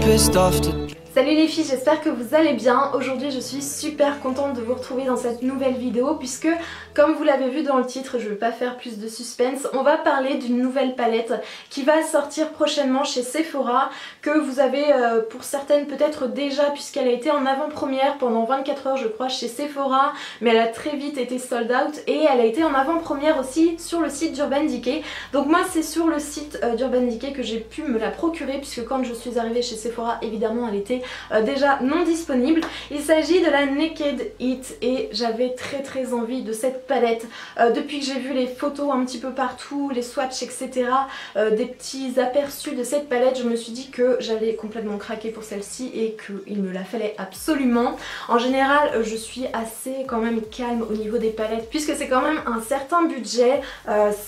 pissed off to. Salut les filles, j'espère que vous allez bien. Aujourd'hui je suis super contente de vous retrouver dans cette nouvelle vidéo puisque comme vous l'avez vu dans le titre, je ne vais pas faire plus de suspense, on va parler d'une nouvelle palette qui va sortir prochainement chez Sephora, que vous avez pour certaines peut-être déjà puisqu'elle a été en avant-première pendant 24 heures je crois chez Sephora, mais elle a très vite été sold out et elle a été en avant-première aussi sur le site d'Urban Decay. Donc moi c'est sur le site d'Urban Decay que j'ai pu me la procurer puisque quand je suis arrivée chez Sephora évidemment elle était déjà non disponible. Il s'agit de la Naked Heat et j'avais très envie de cette palette depuis que j'ai vu les photos un petit peu partout, les swatchs etc, des petits aperçus de cette palette, je me suis dit que j'allais complètement craquer pour celle-ci et qu'il me la fallait absolument. En général je suis assez quand même calme au niveau des palettes puisque c'est quand même un certain budget,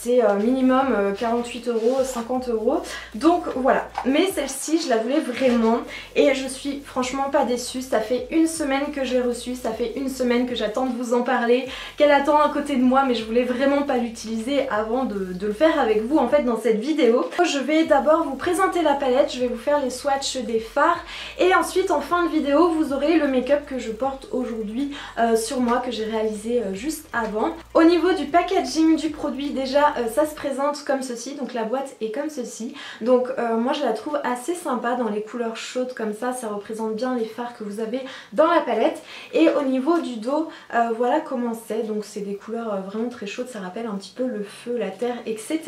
c'est minimum 48 €, 50 €, donc voilà. Mais celle-ci je la voulais vraiment et je suis franchement pas déçue. Ça fait une semaine que je l'ai reçue, ça fait une semaine que j'attends de vous en parler, qu'elle attend à côté de moi, mais je voulais vraiment pas l'utiliser avant de le faire avec vous en fait dans cette vidéo. Je vais d'abord vous présenter la palette, je vais vous faire les swatchs des fards et ensuite en fin de vidéo vous aurez le make-up que je porte aujourd'hui sur moi, que j'ai réalisé juste avant. Au niveau du packaging du produit, déjà ça se présente comme ceci, donc la boîte est comme ceci, donc moi je la trouve assez sympa dans les couleurs chaudes comme ça représente bien les fards que vous avez dans la palette. Et au niveau du dos, voilà comment c'est, donc c'est des couleurs vraiment très chaudes, ça rappelle un petit peu le feu, la terre etc.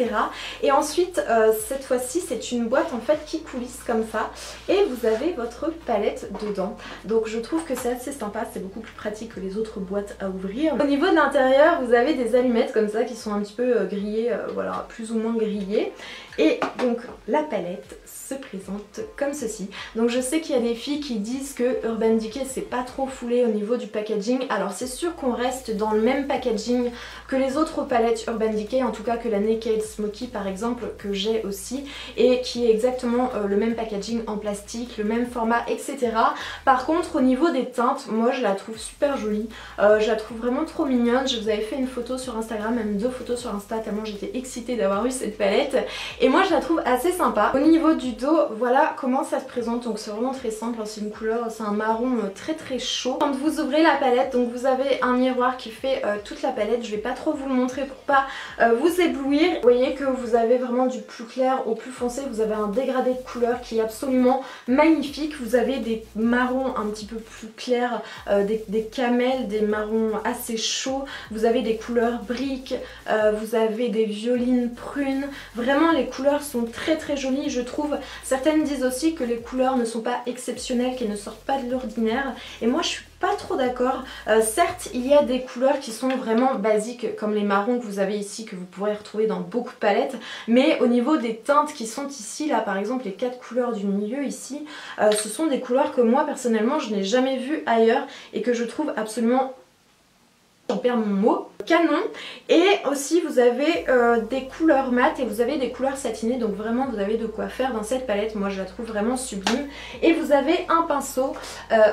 Et ensuite cette fois-ci c'est une boîte en fait qui coulisse comme ça et vous avez votre palette dedans, donc je trouve que c'est assez sympa, c'est beaucoup plus pratique que les autres boîtes à ouvrir. Au niveau de l'intérieur vous avez des allumettes comme ça qui sont un petit peu grillées, voilà, plus ou moins grillées, et donc la palette se présente comme ceci. Donc je sais qu'il y a des filles qui disent que Urban Decay c'est pas trop foulé au niveau du packaging, alors c'est sûr qu'on reste dans le même packaging que les autres palettes Urban Decay, en tout cas que la Naked Smoky par exemple que j'ai aussi, et qui est exactement le même packaging en plastique, le même format etc. Par contre au niveau des teintes, moi je la trouve super jolie, je la trouve vraiment trop mignonne. Je vous avais fait une photo sur Instagram, même 2 photos sur Insta tellement j'étais excitée d'avoir eu cette palette, et moi je la trouve assez sympa. Au niveau du dos, voilà comment ça se présente, donc c'est vraiment très simple, c'est une couleur, c'est un marron très chaud. Quand vous ouvrez la palette, donc vous avez un miroir qui fait toute la palette, je vais pas trop vous le montrer pour pas vous éblouir. Vous voyez que vous avez vraiment du plus clair au plus foncé, vous avez un dégradé de couleur qui est absolument magnifique, vous avez des marrons un petit peu plus clairs, des camels, des marrons assez chauds, vous avez des couleurs briques, vous avez des violines prunes, vraiment les couleurs sont très jolies je trouve. Certaines disent aussi que les couleurs ne sont pas exceptionnelles, qu'elles ne sortent pas de l'ordinaire, et moi je suis pas trop d'accord. Certes il y a des couleurs qui sont vraiment basiques comme les marrons que vous avez ici, que vous pourrez retrouver dans beaucoup de palettes, mais au niveau des teintes qui sont ici, là par exemple les 4 couleurs du milieu ici, ce sont des couleurs que moi personnellement je n'ai jamais vues ailleurs et que je trouve absolument, j'en perds mon mot, canon. Et aussi vous avez des couleurs mat et vous avez des couleurs satinées, donc vraiment vous avez de quoi faire dans cette palette, moi je la trouve vraiment sublime. Et vous avez un pinceau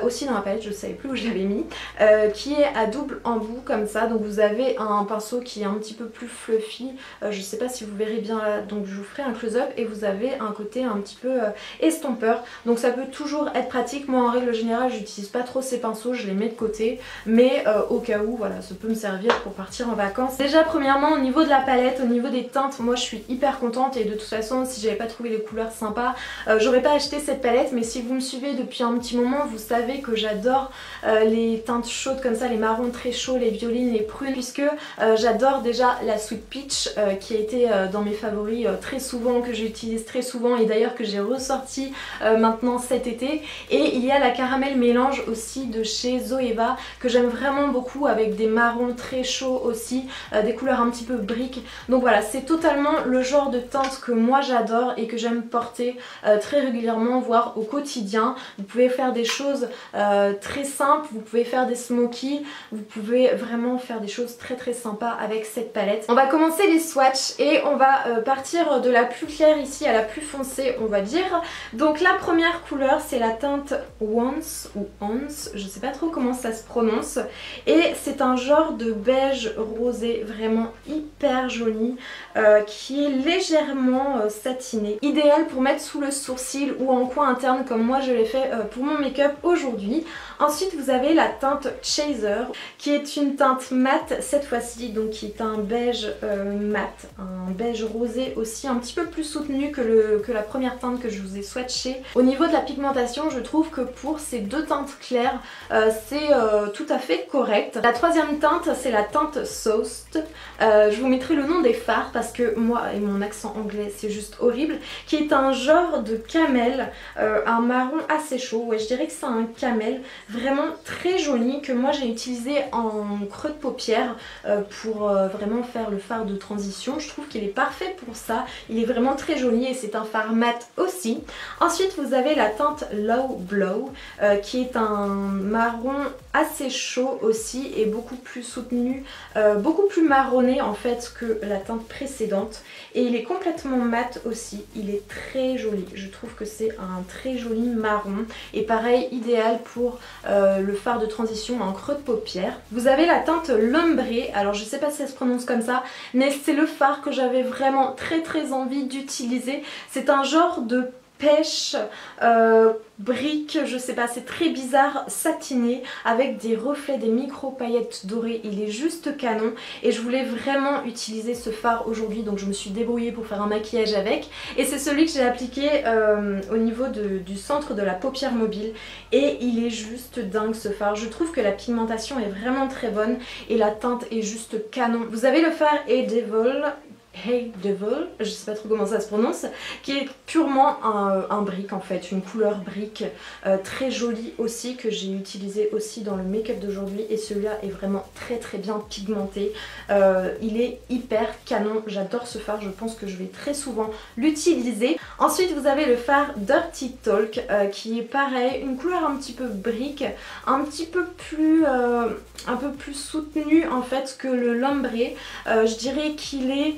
aussi dans la palette, je ne savais plus où je l'avais mis, qui est à double embout comme ça, donc vous avez un pinceau qui est un petit peu plus fluffy, je ne sais pas si vous verrez bien là, donc je vous ferai un close-up, et vous avez un côté un petit peu estompeur, donc ça peut toujours être pratique. Moi en règle générale j'utilise pas trop ces pinceaux, je les mets de côté, mais au cas où voilà, ça peut me servir pour partir en vacances. Déjà premièrement au niveau de la palette, au niveau des teintes, moi je suis hyper contente, et de toute façon si j'avais pas trouvé les couleurs sympas j'aurais pas acheté cette palette, mais si vous me suivez depuis un petit moment vous savez que j'adore les teintes chaudes comme ça, les marrons très chauds, les violines, les prunes, puisque j'adore déjà la Sweet Peach qui a été dans mes favoris très souvent, que j'utilise très souvent et d'ailleurs que j'ai ressorti maintenant cet été, et il y a la caramel mélange aussi de chez Zoeva que j'aime vraiment beaucoup, avec des marrons très chauds aussi, des couleurs un petit peu briques. Donc voilà, c'est totalement le genre de teinte que moi j'adore et que j'aime porter très régulièrement, voire au quotidien. Vous pouvez faire des choses très simples, vous pouvez faire des smokies, vous pouvez vraiment faire des choses très sympas avec cette palette. On va commencer les swatchs et on va partir de la plus claire ici à la plus foncée on va dire. Donc la première couleur c'est la teinte Once ou Once, je sais pas trop comment ça se prononce, et c'est un genre de beige rosé vraiment hyper joli qui est légèrement satiné. Idéal pour mettre sous le sourcil ou en coin interne comme moi je l'ai fait pour mon make-up aujourd'hui. Ensuite vous avez la teinte Chaser qui est une teinte mat cette fois-ci, donc qui est un beige mat, un beige rosé aussi un petit peu plus soutenu que la première teinte que je vous ai swatchée. Au niveau de la pigmentation je trouve que pour ces deux teintes claires c'est tout à fait correct. La troisième teinte c'est la teinte Soast. Je vous mettrai le nom des fards parce que moi et mon accent anglais c'est juste horrible, qui est un genre de camel, un marron assez chaud, ouais je dirais que c'est un camel vraiment très joli que moi j'ai utilisé en creux de paupière pour vraiment faire le fard de transition. Je trouve qu'il est parfait pour ça, il est vraiment très joli et c'est un fard mat aussi. Ensuite vous avez la teinte Low Blow qui est un marron assez chaud aussi et beaucoup plus soutenu, beaucoup plus marronné en fait que la teinte précédente et il est complètement mat aussi, il est très joli, je trouve que c'est un très joli marron et pareil idéal pour le fard de transition en creux de paupière. Vous avez la teinte Lumbré, alors je sais pas si elle se prononce comme ça mais c'est le fard que j'avais vraiment très envie d'utiliser. C'est un genre de pêche brique, je sais pas, c'est très bizarre, satiné avec des reflets, des micro paillettes dorées, il est juste canon et je voulais vraiment utiliser ce fard aujourd'hui donc je me suis débrouillée pour faire un maquillage avec et c'est celui que j'ai appliqué au niveau du centre de la paupière mobile et il est juste dingue ce fard. Je trouve que la pigmentation est vraiment très bonne et la teinte est juste canon. Vous avez le fard Hey Devil, je sais pas trop comment ça se prononce, qui est purement un brique en fait, une couleur brique très jolie aussi que j'ai utilisé aussi dans le make-up d'aujourd'hui et celui-là est vraiment très bien pigmenté. Il est hyper canon, j'adore ce fard, je pense que je vais très souvent l'utiliser. Ensuite vous avez le fard Dirty Talk qui est pareil, une couleur un petit peu brique, un petit peu plus soutenu en fait que le Lumbré. Je dirais qu'il est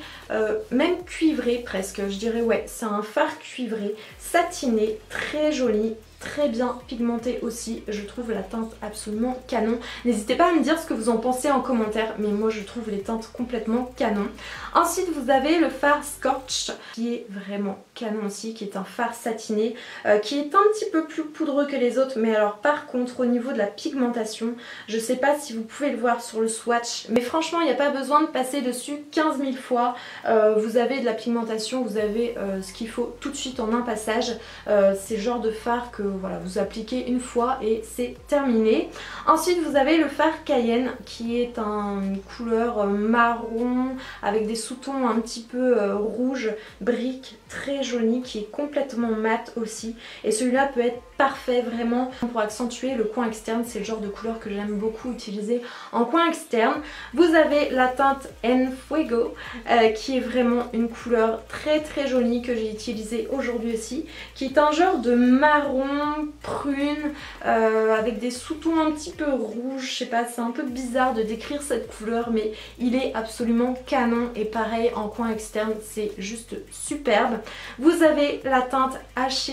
même cuivré presque, je dirais ouais, c'est un fard cuivré, satiné, très joli, très bien pigmenté aussi, je trouve la teinte absolument canon. N'hésitez pas à me dire ce que vous en pensez en commentaire, mais moi je trouve les teintes complètement canon. Ensuite vous avez le fard Scorch qui est vraiment canon aussi, qui est un fard satiné, qui est un petit peu plus poudreux que les autres, mais alors par contre au niveau de la pigmentation, je sais pas si vous pouvez le voir sur le swatch, mais franchement il n'y a pas besoin de passer dessus 15 000 fois, vous avez de la pigmentation, vous avez ce qu'il faut tout de suite en un passage, c'est le genre de fard que voilà, vous appliquez une fois et c'est terminé. Ensuite vous avez le fard Cayenne qui est une couleur marron avec des sous-tons un petit peu rouge, brique, très joli, qui est complètement mat aussi et celui-là peut être parfait vraiment pour accentuer le coin externe, c'est le genre de couleur que j'aime beaucoup utiliser en coin externe. Vous avez la teinte En Fuego qui est vraiment une couleur très jolie que j'ai utilisée aujourd'hui aussi, qui est un genre de marron prune avec des sous-tons un petit peu rouges, je sais pas, c'est un peu bizarre de décrire cette couleur mais il est absolument canon et pareil en coin externe c'est juste superbe. Vous avez la teinte Ashes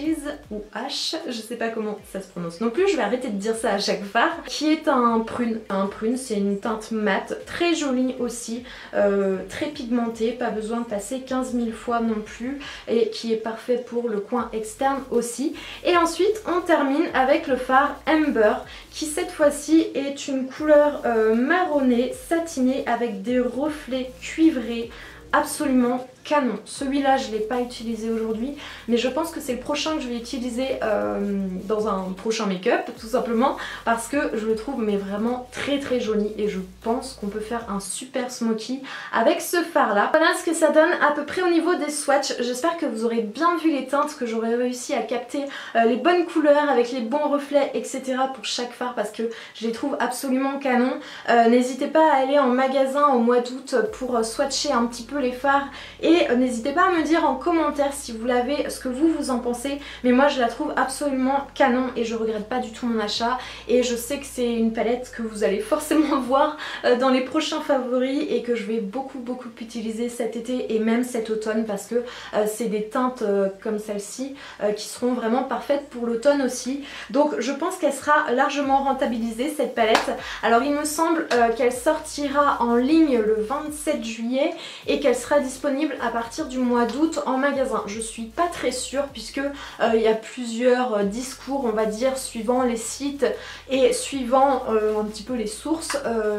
ou H, je sais pas comment ça se prononce non plus, je vais arrêter de dire ça à chaque fard, qui est un prune. Un prune c'est une teinte mate, très jolie aussi, très pigmentée, pas besoin de passer 15 000 fois non plus et qui est parfait pour le coin externe aussi. Et ensuite on termine avec le fard Amber qui cette fois-ci est une couleur marronnée, satinée avec des reflets cuivrés, absolument canon. Celui-là je ne l'ai pas utilisé aujourd'hui mais je pense que c'est le prochain que je vais utiliser dans un prochain make-up tout simplement parce que je le trouve mais vraiment très joli et je pense qu'on peut faire un super smoky avec ce fard là. Voilà ce que ça donne à peu près au niveau des swatchs. J'espère que vous aurez bien vu les teintes, que j'aurai réussi à capter les bonnes couleurs avec les bons reflets etc pour chaque fard parce que je les trouve absolument canon. N'hésitez pas à aller en magasin au mois d'août pour swatcher un petit peu les fards et et n'hésitez pas à me dire en commentaire si vous l'avez, ce que vous en pensez, mais moi je la trouve absolument canon et je regrette pas du tout mon achat et je sais que c'est une palette que vous allez forcément voir dans les prochains favoris et que je vais beaucoup utiliser cet été et même cet automne parce que c'est des teintes comme celle-ci qui seront vraiment parfaites pour l'automne aussi. Donc je pense qu'elle sera largement rentabilisée cette palette. Alors il me semble qu'elle sortira en ligne le 27 juillet et qu'elle sera disponible à partir du mois d'août en magasin. Je suis pas très sûre puisque il y a plusieurs discours on va dire suivant les sites et suivant un petit peu les sources,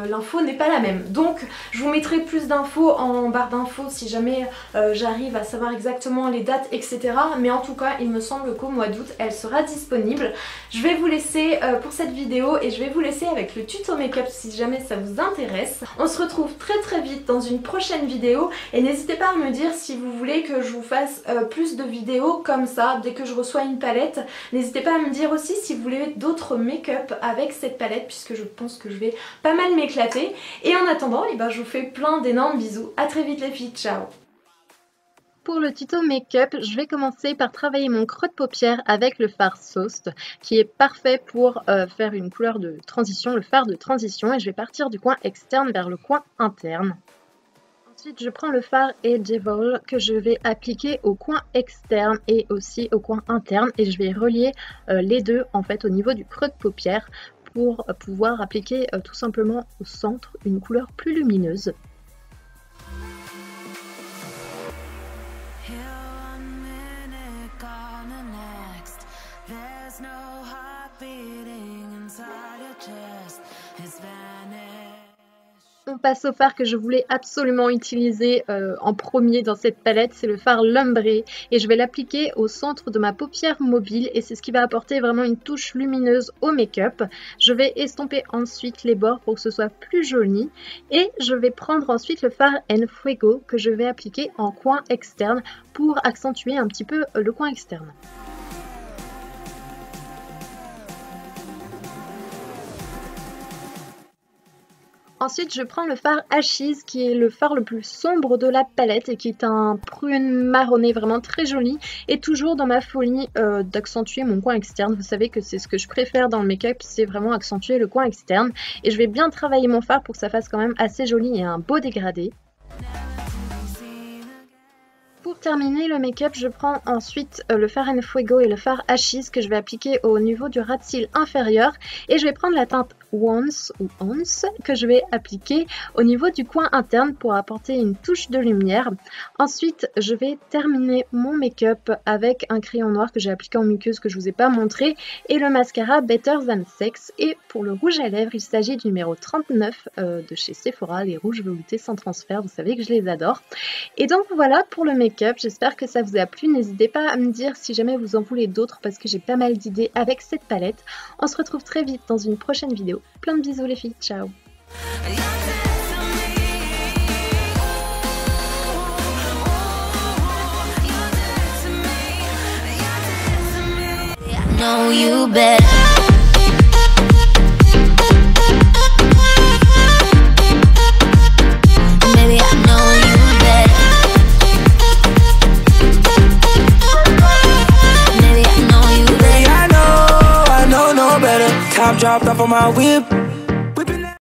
l'info n'est pas la même. Donc je vous mettrai plus d'infos en barre d'infos si jamais j'arrive à savoir exactement les dates etc. Mais en tout cas il me semble qu'au mois d'août elle sera disponible. Je vais vous laisser pour cette vidéo et je vais vous laisser avec le tuto make-up si jamais ça vous intéresse. On se retrouve très vite dans une prochaine vidéo et n'hésitez pas à me dire si vous voulez que je vous fasse plus de vidéos comme ça dès que je reçois une palette. N'hésitez pas à me dire aussi si vous voulez d'autres make-up avec cette palette puisque je pense que je vais pas mal m'éclater. Et en attendant, je vous fais plein d'énormes bisous. À très vite les filles, ciao! Pour le tuto make-up, je vais commencer par travailler mon creux de paupière avec le fard Soft qui est parfait pour faire une couleur de transition, le fard de transition, et je vais partir du coin externe vers le coin interne. Ensuite, je prends le fard Edgeable que je vais appliquer au coin externe et aussi au coin interne et je vais relier les deux en fait au niveau du creux de paupière pour pouvoir appliquer tout simplement au centre une couleur plus lumineuse. On passe au fard que je voulais absolument utiliser en premier dans cette palette, c'est le fard Lumbré et je vais l'appliquer au centre de ma paupière mobile et c'est ce qui va apporter vraiment une touche lumineuse au make-up. Je vais estomper ensuite les bords pour que ce soit plus joli et je vais prendre ensuite le fard Enfuego que je vais appliquer en coin externe pour accentuer un petit peu le coin externe. Ensuite, je prends le fard Ashes qui est le fard le plus sombre de la palette et qui est un prune marronné vraiment très joli et toujours dans ma folie d'accentuer mon coin externe. Vous savez que c'est ce que je préfère dans le make-up, c'est vraiment accentuer le coin externe et je vais bien travailler mon fard pour que ça fasse quand même assez joli et un beau dégradé. Pour terminer le make-up, je prends ensuite le fard Enfuego et le fard Ashes que je vais appliquer au niveau du ras de cils inférieur et je vais prendre la teinte Once ou Once que je vais appliquer au niveau du coin interne pour apporter une touche de lumière. Ensuite, je vais terminer mon make-up avec un crayon noir que j'ai appliqué en muqueuse que je vous ai pas montré et le mascara Better Than Sex. Et pour le rouge à lèvres, il s'agit du numéro 39 de chez Sephora, les rouges veloutés sans transfert, vous savez que je les adore. Et donc voilà pour le make-up, j'espère que ça vous a plu, n'hésitez pas à me dire si jamais vous en voulez d'autres parce que j'ai pas mal d'idées avec cette palette. On se retrouve très vite dans une prochaine vidéo. Plein de bisous les filles, ciao! Top dropped off on my whip.